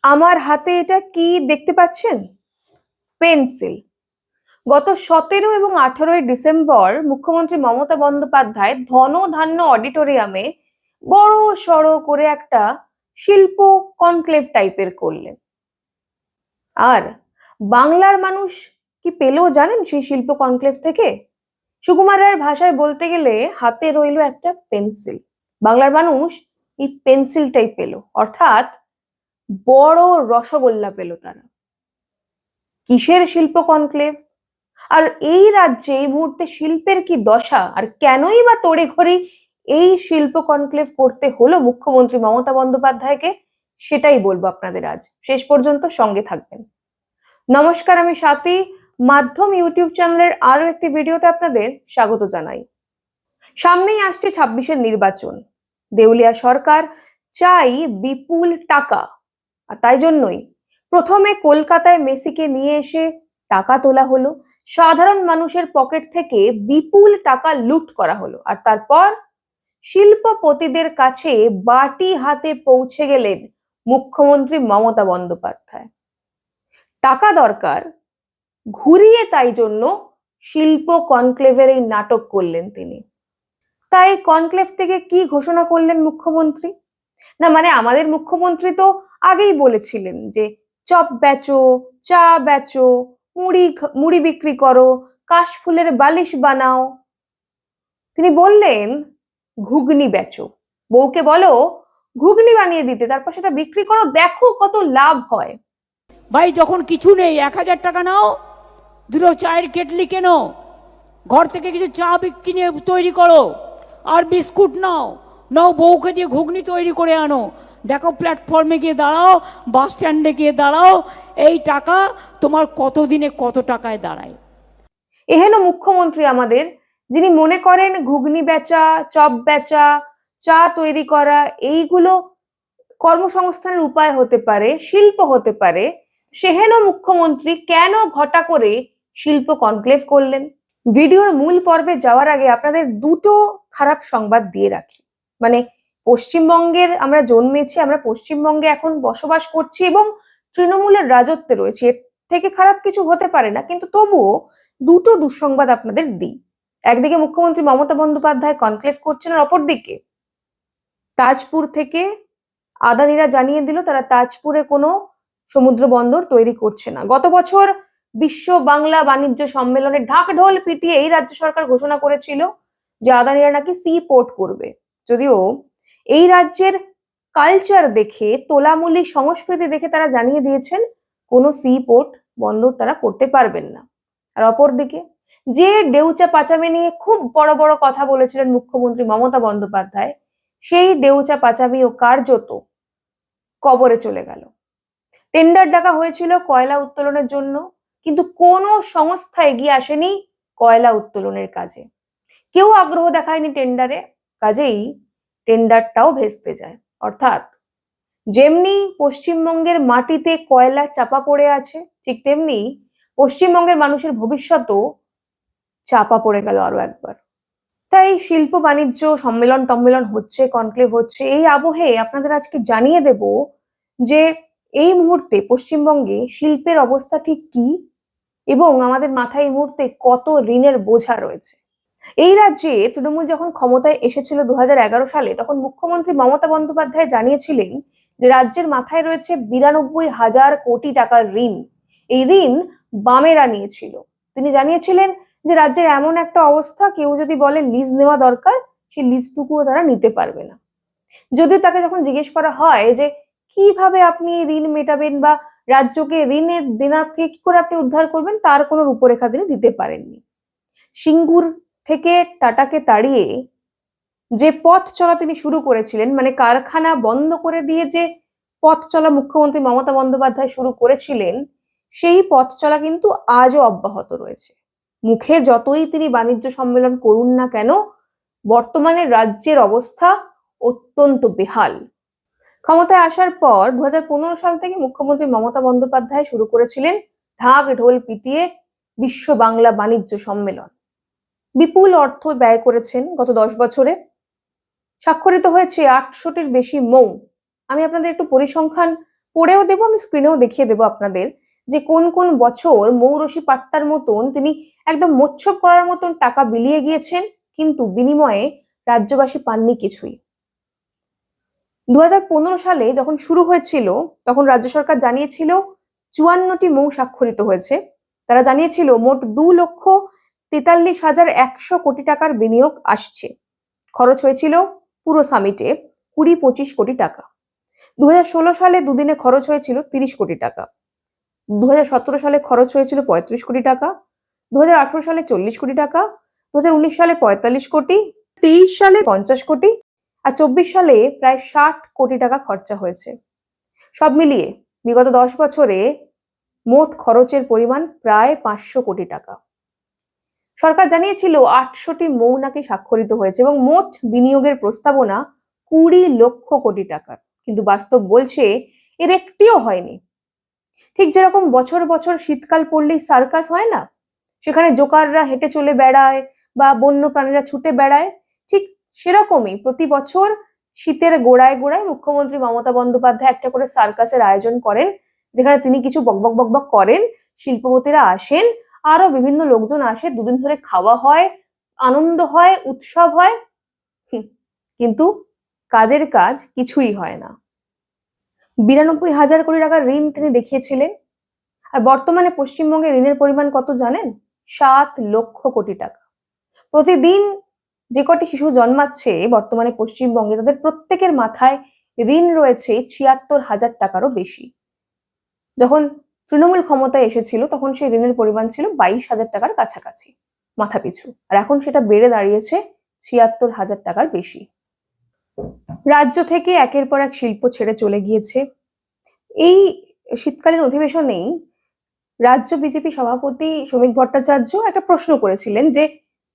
আমার হাতে এটা কি দেখতে পাচ্ছেন? পেন্সিল। গত 17 এবং 18 ডিসেম্বর মুখ্যমন্ত্রী মমতা বন্দ্যোপাধ্যায় ধনধান্য অডিটোরিয়ামে বড় সড়ো করে একটা শিল্প কনক্লেভ টাইপের করলেন। আর বাংলার মানুষ কি পেলো জানেন সেই শিল্প কনক্লেভ থেকে? সুকুমার রায়ের ভাষায় বলতে গেলে হাতে রইলো একটা পেন্সিল। বাংলার মানুষ এই পেন্সিলটাই পেলো, অর্থাৎ বড় রসগোল্লা পেল তারা। কিসের শিল্প কনক্লেভ? আর এই রাজ্যে এই মুহূর্তে শিল্পের কি দশা, আর কেনই বা তড়িঘড়ি এই শিল্প কনক্লেভ করতে হলো মুখ্যমন্ত্রী মমতা বন্দ্যোপাধ্যায়কে, সেটাই বলবো আপনাদের আজ। শেষ পর্যন্ত সঙ্গে থাকবেন। নমস্কার, আমি স্বাতী। মাধ্যম ইউটিউব চ্যানেলের আরো একটি ভিডিওতে আপনাদের স্বাগত জানাই। সামনেই আসছে 26-এর নির্বাচন। দেউলিয়া সরকার চাই বিপুল টাকা, আর তাই জন্যই প্রথমে কলকাতায় মেসিকে নিয়ে এসে টাকা তোলা হলো, সাধারণ মানুষের পকেট থেকে বিপুল টাকা লুট করা হলো, আর তারপর শিল্পপতিদের কাছে বাটি হাতে পৌঁছে গেলেন মুখ্যমন্ত্রী মমতা বন্দ্যোপাধ্যায়। টাকা দরকার, ঘুরিয়ে তাই জন্য শিল্প কনক্লেভের এই নাটক করলেন তিনি। তাই কনক্লেভ থেকে কি ঘোষণা করলেন মুখ্যমন্ত্রী? না মানে আমাদের মুখ্যমন্ত্রী তো আগেই বলেছিলেন যে চপ বেচো, চা বেচো, মুড়ি বিক্রি করো, কাশফুলের বালিশ বানাও। তিনি বললেন ঘুগনি বেচো, বউকে বলো ঘুগনি বানিয়ে দিতে, তারপর সেটা বিক্রি করো, দেখো কত লাভ হয়। ভাই যখন কিছু নেই 1000 টাকা নাও, দুটো চায়ের কেটলি কেনো, ঘর থেকে কিছু চা কিনে তৈরি করো, আর বিস্কুট নাও, বউকে দিয়ে ঘুগনি তৈরি করে আনো, দেখো প্ল্যাটফর্মে গিয়ে দাঁড়াও, বাস স্ট্যান্ডে গিয়ে দাঁড়াও, এই টাকা তোমার কতদিনে কত টাকায় দাঁড়ায়। এহেন মুখ্যমন্ত্রী আমাদের, যিনি মনে করেন ঘুগনি বেচা, চপ বেচা, চা তৈরি করা এইগুলো কর্মসংস্থানের উপায় হতে পারে, শিল্প হতে পারে, সেহেন মুখ্যমন্ত্রী কেন ঘটা করে শিল্প কনক্লেভ করলেন? ভিডিওর মূল পর্বে যাওয়ার আগে আপনাদের দুটো খারাপ সংবাদ দিয়ে রাখি। মানে পশ্চিমবঙ্গের আমরা জন্মেছি, আমরা পশ্চিমবঙ্গে এখন বসবাস করছি এবং তৃণমূলের রাজত্বে রয়েছে, এর থেকে খারাপ কিছু হতে পারে না, কিন্তু তবুও দুটো দুঃসংবাদ আপনাদের দিই। একদিকে মুখ্যমন্ত্রী মমতা বন্দ্যোপাধ্যায় কনক্লেভ করছেন, আর অপরদিকে তাজপুর থেকে আদানিরা জানিয়ে দিল তারা তাজপুরে কোনো সমুদ্র বন্দর তৈরি করছে না। গত বছর বিশ্ব বাংলা বাণিজ্য সম্মেলনে ঢাকঢোল পিটিয়ে এই রাজ্য সরকার ঘোষণা করেছিল যে আদানিরা নাকি সি পোর্ট করবে। যদিও এই রাজ্যের কালচার দেখে, তোলামুলি সংস্কৃতি দেখে তারা জানিয়ে দিয়েছেন কোনো সি পোর্ট বন্দর তারা করতে পারবেন না। আর অপরদিকে যে ডেউচা পাচামি নিয়ে খুব বড় বড় কথা বলেছিলেন মুখ্যমন্ত্রী মমতা বন্দ্যোপাধ্যায়, সেই ডেউচা পাচামি ও কার্যত কবরে চলে গেল। টেন্ডার ডাকা হয়েছিল কয়লা উত্তোলনের জন্য, কিন্তু কোনো সংস্থা এগিয়ে আসেনি কয়লা উত্তোলনের কাজে। কেউ আগ্রহ দেখায়নি টেন্ডারে, কাজেই টেন্ডারটাও ভেস্তে যায়। অর্থাৎ যেমনি পশ্চিমবঙ্গের মাটিতে কয়লা চাপা পড়ে আছে, ঠিক তেমনি পশ্চিমবঙ্গের মানুষের ভবিষ্যৎও চাপা পড়ে গেল আরো একবার। তাই শিল্প বাণিজ্য সম্মেলন হচ্ছে, কনক্লেভ হচ্ছে, এই আবহে আপনাদের আজকে জানিয়ে দেব যে এই মুহূর্তে পশ্চিমবঙ্গে শিল্পের অবস্থা ঠিক কি এবং আমাদের মাথায় এই মুহূর্তে কত ঋণের বোঝা রয়েছে। এই রাজ্যে তৃণমূল যখন ক্ষমতায় এসেছিল 2011 সালে, তখন মুখ্যমন্ত্রী মমতা বন্দ্যোপাধ্যায় জানিয়েছিলেন যে রাজ্যের মাথায় রয়েছে 92,000 কোটি টাকার ঋণ। এই ঋণ বামেরা নিয়েছিল। তিনি জানিয়েছিলেন যে রাজ্যের এমন একটা অবস্থা, কেউ যদি বলে লিজ নেওয়া দরকার, সেই লিজটুকুও তারা নিতে পারবে না। যদিও তাকে যখন জিজ্ঞেস করা হয় যে কিভাবে আপনি ঋণ মেটাবেন বা রাজ্যকে ঋণের দেনা থেকে কি করে আপনি উদ্ধার করবেন, তার কোনো রূপরেখা তিনি দিতে পারেননি। সিঙ্গুর থেকে টাটাকে তাড়িয়ে যে পথ চলা তিনি শুরু করেছিলেন, মানে কারখানা বন্ধ করে দিয়ে যে পথ চলা মুখ্যমন্ত্রী মমতা বন্দ্যোপাধ্যায় শুরু করেছিলেন, সেই পথ চলা কিন্তু আজও অব্যাহত রয়েছে। মুখে যতই তিনি বাণিজ্য সম্মেলন করুন না কেন, বর্তমানে রাজ্যের অবস্থা অত্যন্ত বেহাল। ক্ষমতায় আসার পর 2015 সাল থেকে মুখ্যমন্ত্রী মমতা বন্দ্যোপাধ্যায় শুরু করেছিলেন ঢাক ঢোল পিটিয়ে বিশ্ব বাংলা বাণিজ্য সম্মেলন। বিপুল অর্থ ব্যয় করেছেন গত 10 বছরে। স্বাক্ষরিত হয়েছে 800টির বেশি মৌ। আমি আপনাদের একটু পড়েও দেবো, আমি স্ক্রিনেও দেখিয়ে দেবো আপনাদের যে কোন কোন বছর মৌরসি পাট্টার মতন তিনি একদম মোচ্ছব করার মতন টাকা বিলিয়ে গিয়েছেন, কিন্তু বিনিময়ে রাজ্যবাসী পাননি কিছুই। 2015 সালে যখন শুরু হয়েছিল তখন রাজ্য সরকার জানিয়েছিল 54টি মৌ স্বাক্ষরিত হয়েছে। তারা জানিয়েছিল মোট 2,43,100 কোটি টাকার বিনিয়োগ আসছে। খরচ হয়েছিল পুরো সামিটে 20-25 কোটি টাকা। 2016 সালে দুদিনে খরচ হয়েছিল 30 কোটি টাকা। 2017 সালে খরচ হয়েছিল 35 কোটি টাকা। 2018 সালে 40 কোটি টাকা। 2019 সালে 45 কোটি, 23 সালে 50 কোটি, আর 24 সালে প্রায় 60 কোটি টাকা খরচা হয়েছে। সব মিলিয়ে বিগত 10 বছরে মোট খরচের পরিমাণ প্রায় 500 কোটি টাকা। সরকার জানিয়েছিল 800টি মৌ নাকি স্বাক্ষরিত হয়েছে এবং মোট বিনিয়োগের প্রস্তাবনা 20 লক্ষ কোটি টাকার, কিন্তু বাস্তব বলছে এর একটিও হয়নি। ঠিক যেরকম বছর বছর শীতকাল পড়লেই সার্কাস হয় না, সেখানে জোকাররা হেঁটে চলে বেড়ায় বা বন্য প্রাণীরা ছুটে বেড়ায়, ঠিক সেরকমই প্রতি বছর শীতের গোড়ায় গোড়ায় মুখ্যমন্ত্রী মমতা বন্দ্যোপাধ্যায় একটা করে সার্কাসের আয়োজন করেন, যেখানে তিনি কিছু বকবক বকবক করেন, শিল্পপতিরা আসেন, আরো বিভিন্ন লোকজন আসে, দুদিন ধরে খাওয়া হয়, আনন্দ হয়, উৎসব হয়, কিন্তু কাজের কাজ কিছুই হয় না। 92,000 কোটি টাকার ঋণ তিনি দেখিয়েছিলেন, আর বর্তমানে পশ্চিমবঙ্গে ঋণের পরিমাণ কত জানেন? 7 লক্ষ কোটি টাকা। প্রতিদিন যে কটি শিশু জন্মাচ্ছে বর্তমানে পশ্চিমবঙ্গে, তাদের প্রত্যেকের মাথায় ঋণ রয়েছে 76,000 টাকারও বেশি। যখন তৃণমূল ক্ষমতায় এসেছিল তখন সেই ঋণের পরিমাণ ছিল 22,000 টাকার কাছাকাছি মাথা পিছু, আর এখন সেটা বেড়ে দাঁড়িয়েছে 76,000 টাকার বেশি। রাজ্য থেকে একের পর এক শিল্প ছেড়ে চলে গিয়েছে। এই শীতকালীন অধিবেশনেই রাজ্য বিজেপি সভাপতি শ্রমিক ভট্টাচার্য একটা প্রশ্ন করেছিলেন যে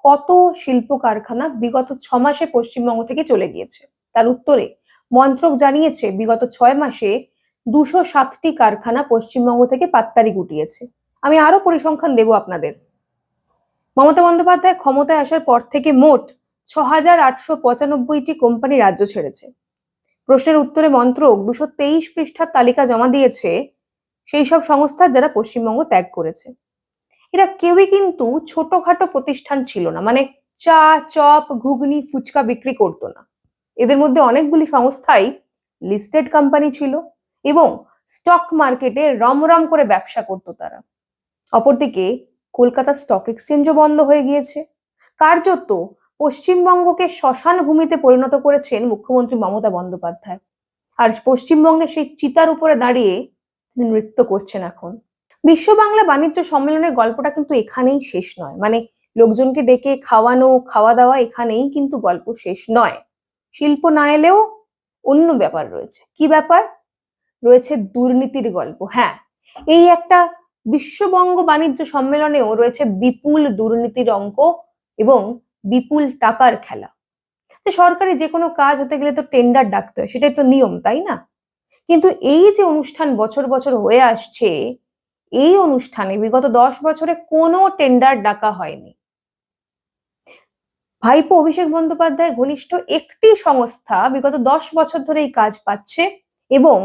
কত শিল্প কারখানা বিগত 6 মাসে পশ্চিমবঙ্গ থেকে চলে গিয়েছে। তার উত্তরে মন্ত্রক জানিয়েছে বিগত 6 মাসে 207টি কারখানা পশ্চিমবঙ্গ থেকে পাত্তারি গুটিয়েছে। আমি আরো পরিসংখ্যান দেব আপনাদের। মমতা বন্দ্যোপাধ্যায় ক্ষমতায় আসার পর থেকে মোট 6,895টি কোম্পানি রাজ্য ছেড়েছে। প্রশ্নের উত্তরে মন্ত্রক 223 পৃষ্ঠার তালিকা জমা দিয়েছে সেই সব সংস্থা যারা পশ্চিমবঙ্গ ত্যাগ করেছে। এরা কেউই কিন্তু ছোটখাটো প্রতিষ্ঠান ছিল না, মানে চা, চপ, ঘুগনি, ফুচকা বিক্রি করতো না। এদের মধ্যে অনেকগুলি সংস্থাই লিস্টেড কোম্পানি ছিল এবং স্টক মার্কেটে রমরম করে ব্যবসা করতো তারা। অপরদিকে কলকাতা স্টক এক্সচেঞ্জও বন্ধ হয়ে গিয়েছে। কার্যত পশ্চিমবঙ্গকে শ্মশান ভূমিতে পরিণত করেছেন মুখ্যমন্ত্রী মমতা বন্দ্যোপাধ্যায়, আর পশ্চিমবঙ্গের সেই চিতার উপরে দাঁড়িয়ে তিনি নৃত্য করছেন এখন। বিশ্ব বাংলা বাণিজ্য সম্মেলনের গল্পটা কিন্তু এখানেই শেষ নয়, মানে লোকজনকে ডেকে খাওয়ানো, খাওয়া দাওয়া এখানেই কিন্তু গল্প শেষ নয়। শিল্প না এলেও অন্য ব্যাপার রয়েছে। কি ব্যাপার রয়েছে? দুর্নীতির গল্প। হ্যাঁ, এই একটা বিশ্ববঙ্গ বাণিজ্য সম্মেলনেও রয়েছে বিপুল দুর্নীতির অঙ্ক এবং বিপুল টাকার খেলা। সরকারি যে কোনো কাজ হতে গেলে তো টেন্ডার ডাকতে হয়, সেটাই তো নিয়ম, তাই না? কিন্তু এই যে অনুষ্ঠান বছর বছর হয়ে আসছে, এই অনুষ্ঠানে বিগত 10 বছরে কোনো টেন্ডার ডাকা হয়নি। ভাইপো অভিষেক বন্দ্যোপাধ্যায় ঘনিষ্ঠ একটি সংস্থা বিগত 10 বছর ধরে এই কাজ পাচ্ছে এবং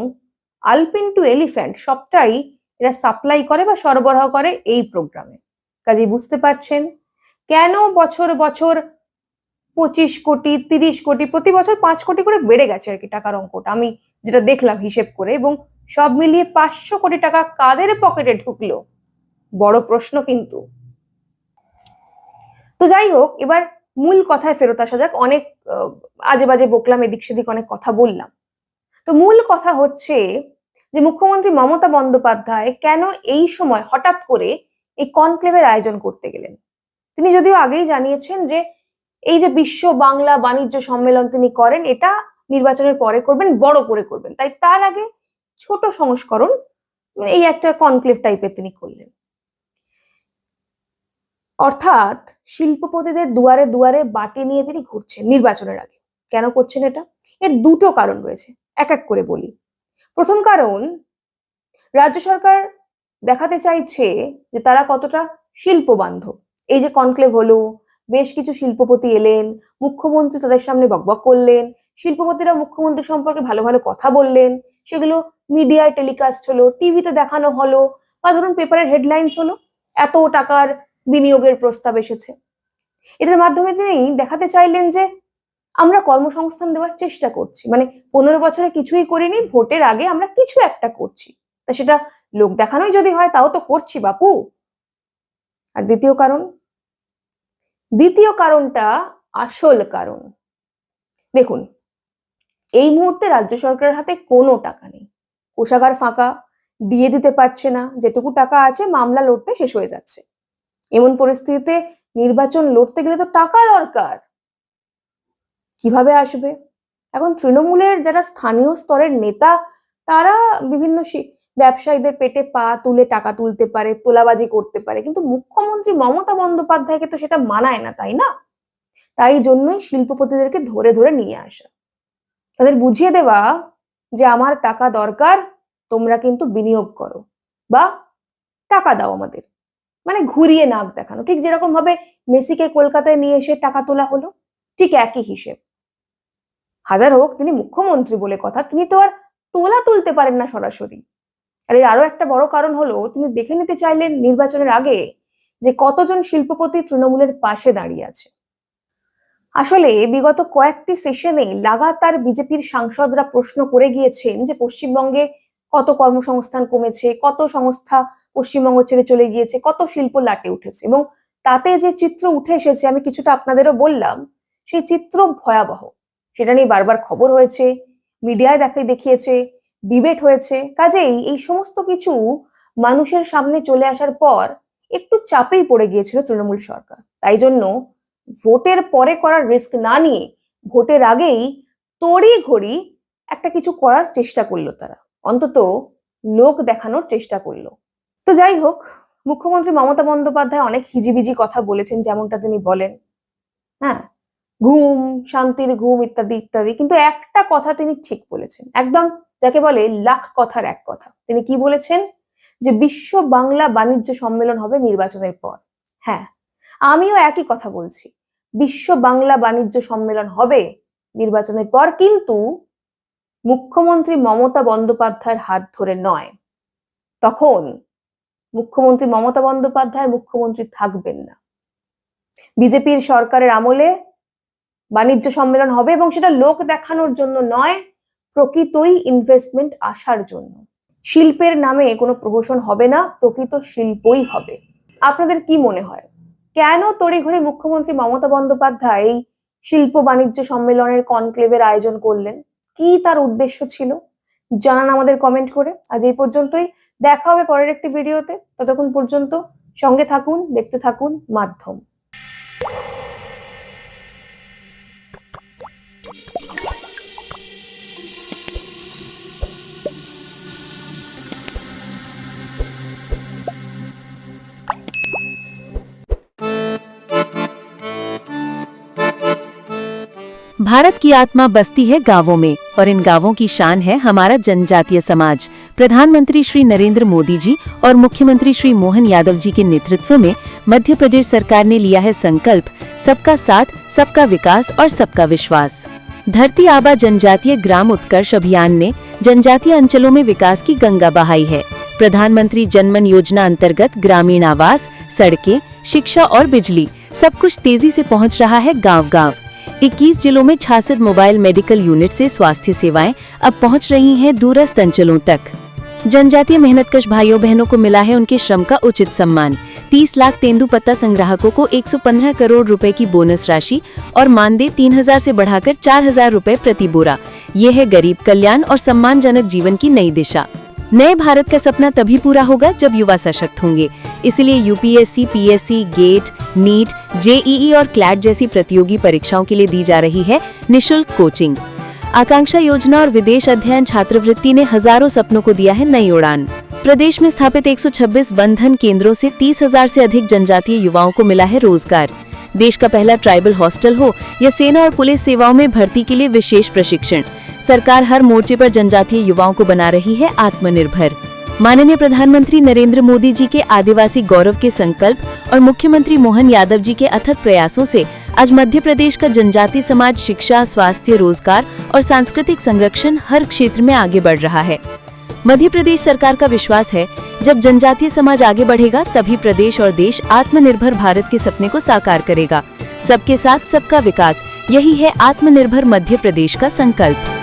আলপিন টু এলিফ্যান্ট সবটাই এরা সাপ্লাই করে বা সরবরাহ করে এই প্রোগ্রামে। কাজেই বুঝতে পারছেন কেন বছর বছর 25 কোটি, 30 কোটি, প্রতি বছর 5 কোটি করে বেড়ে গেছে আর কি টাকার অঙ্কটা, আমি যেটা দেখলাম হিসেব করে। এবং সব মিলিয়ে 500 কোটি টাকা কাদের পকেটে ঢুকলো, বড় প্রশ্ন কিন্তু। তো যাই হোক, এবার মূল কথায় ফেরত আসা যাক। অনেক আজে বাজে বকলাম, এদিক সেদিক অনেক কথা বললাম। তো মূল কথা হচ্ছে যে মুখ্যমন্ত্রী মমতা বন্দ্যোপাধ্যায় কেন এই সময় হঠাৎ করে এই কনক্লেভের আয়োজন করতে গেলেন। তিনি যদিও আগেই জানিয়েছেন যে এই যে বিশ্ব বাংলা বাণিজ্য সম্মেলন তিনি করেন, এটা নির্বাচনের পরে করবেন, বড় করে করবেন, তাই তার আগে ছোট সংস্করণ এই একটা কনক্লেভ টাইপের তিনি করলেন। অর্থাৎ শিল্পপতিদের দুয়ারে দুয়ারে বাটি নিয়ে তিনি ঘুরছেন নির্বাচনের আগে। কেন করছেন এটা? এর দুটো কারণ রয়েছে, এক এক করে বলি। প্রথম কারণ, রাজ্য সরকার দেখাতে চাইছে যে তারা কতটা শিল্প বান্ধব। এই যে কনক্লেভ হলো, বেশ কিছু শিল্পপতি এলেন, মুখ্যমন্ত্রী তাদের সামনে বকবক করলেন, শিল্পপতিরা মুখ্যমন্ত্রী সম্পর্কে ভালো ভালো কথা বললেন, সেগুলো মিডিয়ায় টেলিকাস্ট হলো, টিভিতে দেখানো হলো, বা ধরুন পেপারের হেডলাইন্স হলো, এত টাকার বিনিয়োগের প্রস্তাব এসেছে। এটার মাধ্যমে তিনি দেখাতে চাইলেন যে আমরা কর্মসংস্থান দেওয়ার চেষ্টা করছি, মানে 15 বছরে কিছুই করিনি, ভোটের আগে আমরা কিছু একটা করছি, তা সেটা লোক দেখানোই যদি হয় তাও তো করছি বাপু। আর দ্বিতীয় কারণটা আসল কারণ। দেখুন, এই মুহূর্তে রাজ্য সরকারের হাতে কোনো টাকা নেই, কোষাগার ফাঁকা, দিয়ে দিতে পারছে না, যেটুকু টাকা আছে মামলা লড়তে শেষ হয়ে যাচ্ছে। এমন পরিস্থিতিতে নির্বাচন লড়তে গেলে তো টাকা দরকার, কিভাবে আসবে? এখন তৃণমূলের যারা স্থানীয় স্তরের নেতা, তারা বিভিন্ন ব্যবসায়ীদের পেটে পা তুলে টাকা তুলতে পারে, তোলাবাজি করতে পারে, কিন্তু মুখ্যমন্ত্রী মমতা বন্দ্যোপাধ্যায়কে তো সেটা মানায় না, তাই না? তাই জন্যই শিল্পপতিদেরকে ধরে ধরে নিয়ে আসা, তাদের বুঝিয়ে দেওয়া যে আমার টাকা দরকার, তোমরা কিন্তু বিনিয়োগ করো বা টাকা দাও আমাদের, মানে ঘুরিয়ে নাক দেখানো। ঠিক যেরকম ভাবে মেসিকে কলকাতায় নিয়ে এসে টাকা তোলা হলো, ঠিক একই হিসেব। হাজার হোক তিনি মুখ্যমন্ত্রী বলে কথা, তিনি তো আর তোলা তুলতে পারেন না সরাসরি। আর এর আরো একটা বড় কারণ হলো, তিনি দেখে নিতে চাইলেন নির্বাচনের আগে যে কতজন শিল্পপতি তৃণমূলের পাশে দাঁড়িয়ে আছে। আসলে বিগত কয়েকটি সেশনে লাগাতার বিজেপির সাংসদরা প্রশ্ন করে গিয়েছেন যে পশ্চিমবঙ্গে কত কর্মসংস্থান কমেছে, কত সংস্থা পশ্চিমবঙ্গ ছেড়ে চলে গিয়েছে, কত শিল্প লাটে উঠেছে, এবং তাতে যে চিত্র উঠে এসেছে আমি কিছুটা আপনাদেরও বললাম, সেই চিত্র ভয়াবহ। সেটা নিয়ে বারবার খবর হয়েছে, মিডিয়ায় দেখিয়েছে, ডিবেট হয়েছে। কাজেই এই সমস্ত কিছু মানুষের সামনে চলে আসার পর একটু চাপেই পড়ে গিয়েছিল তৃণমূল সরকার। তাই জন্য ভোটের পরে করার রিস্ক না নিয়ে ভোটের আগেই তড়িঘড়ি একটা কিছু করার চেষ্টা করলো, তারা অন্তত লোক দেখানোর চেষ্টা করলো। তো যাই হোক, মুখ্যমন্ত্রী মমতা বন্দ্যোপাধ্যায় অনেক হিজিবিজি কথা বলেছেন, যেমনটা তিনি বলেন, হ্যাঁ, ঘুম, শান্তির ঘুম ইত্যাদি ইত্যাদি, কিন্তু একটা কথা তিনি ঠিক বলেছেন, একদম যাকে বলে লাখ কথার এক কথা। তিনি কি বলেছেন? যে বিশ্ব বাংলা বাণিজ্য সম্মেলন হবে নির্বাচনের পর। হ্যাঁ, আমিও একই কথা বলছি, বিশ্ব বাংলা বাণিজ্য সম্মেলন হবে নির্বাচনের পর, কিন্তু মুখ্যমন্ত্রী মমতা বন্দ্যোপাধ্যায়ের হাত ধরে নয়। তখন মুখ্যমন্ত্রী মমতা বন্দ্যোপাধ্যায় মুখ্যমন্ত্রী থাকবেন না। বিজেপির সরকারের আমলে বাণিজ্য সম্মেলন হবে, এবং সেটা লোক দেখানোর জন্য নয়, প্রকৃতই ইনভেস্টমেন্ট আসার জন্য। শিল্পের নামে কোনো প্রহসন হবে না, প্রকৃত শিল্পই হবে। আপনাদের কি মনে হয়, কেন তড়িঘড়ি মুখ্যমন্ত্রী মমতা বন্দ্যোপাধ্যায় এই শিল্প বাণিজ্য সম্মেলনের কনক্লেভের আয়োজন করলেন? কি তার উদ্দেশ্য ছিল? জানান আমাদের কমেন্ট করে। আজ এই পর্যন্তই, দেখা হবে পরের একটি ভিডিওতে। ততক্ষণ পর্যন্ত সঙ্গে থাকুন, দেখতে থাকুন মাধ্যম। भारत की आत्मा बसती है गांवों में और इन गांवों की शान है हमारा जनजातीय समाज। प्रधानमंत्री श्री नरेंद्र मोदी जी और मुख्यमंत्री श्री मोहन यादव जी के नेतृत्व में मध्य प्रदेश सरकार ने लिया है संकल्प, सबका साथ, सबका विकास और सबका विश्वास। धरती आबा जनजातीय ग्राम उत्कर्ष अभियान ने जनजातीय अंचलों में विकास की गंगा बहाई है। प्रधानमंत्री जनमन योजना अंतर्गत ग्रामीण आवास, सड़कें, शिक्षा और बिजली सब कुछ तेजी से पहुंच रहा है गांव-गांव। 21 जिलों में 66 मोबाइल मेडिकल यूनिट से स्वास्थ्य सेवाएं अब पहुंच रही हैं दूरस्थ अंचलों तक। जनजातीय मेहनतकश भाइयों बहनों को मिला है उनके श्रम का उचित सम्मान। 30 लाख तेंदुपत्ता संग्राहकों को 115 करोड़ रुपए की बोनस राशि और मानदेय 3000 से बढ़ाकर 4000 रुपए प्रति बोरा। ये है गरीब कल्याण और सम्मानजनक जीवन की नई दिशा। नए भारत का सपना तभी पूरा होगा जब युवा सशक्त होंगे। इसलिए UPSC, PSC, GATE, NEET, JEE और क्लैट जैसी प्रतियोगी परीक्षाओं के लिए दी जा रही है निशुल्क कोचिंग। आकांक्षा योजना और विदेश अध्ययन छात्रवृत्ति ने हजारों सपनों को दिया है नई उड़ान। प्रदेश में स्थापित 126 बंधन केंद्रों से 30,000 से अधिक जनजातीय युवाओं को मिला है रोजगार। देश का पहला ट्राइबल हॉस्टल हो या सेना और पुलिस सेवाओं में भर्ती के लिए विशेष प्रशिक्षण, सरकार हर मोर्चे पर जनजातीय युवाओं को बना रही है आत्मनिर्भर। माननीय प्रधानमंत्री नरेंद्र मोदी जी के आदिवासी गौरव के संकल्प और मुख्यमंत्री मोहन यादव जी के अथक प्रयासों से आज मध्य प्रदेश का जनजातीय समाज शिक्षा, स्वास्थ्य, रोजगार और सांस्कृतिक संरक्षण हर क्षेत्र में आगे बढ़ रहा है। मध्य प्रदेश सरकार का विश्वास है, जब जनजातीय समाज आगे बढ़ेगा तभी प्रदेश और देश आत्मनिर्भर भारत के सपने को साकार करेगा। सबके साथ सबका विकास, यही है आत्मनिर्भर मध्य प्रदेश का संकल्प।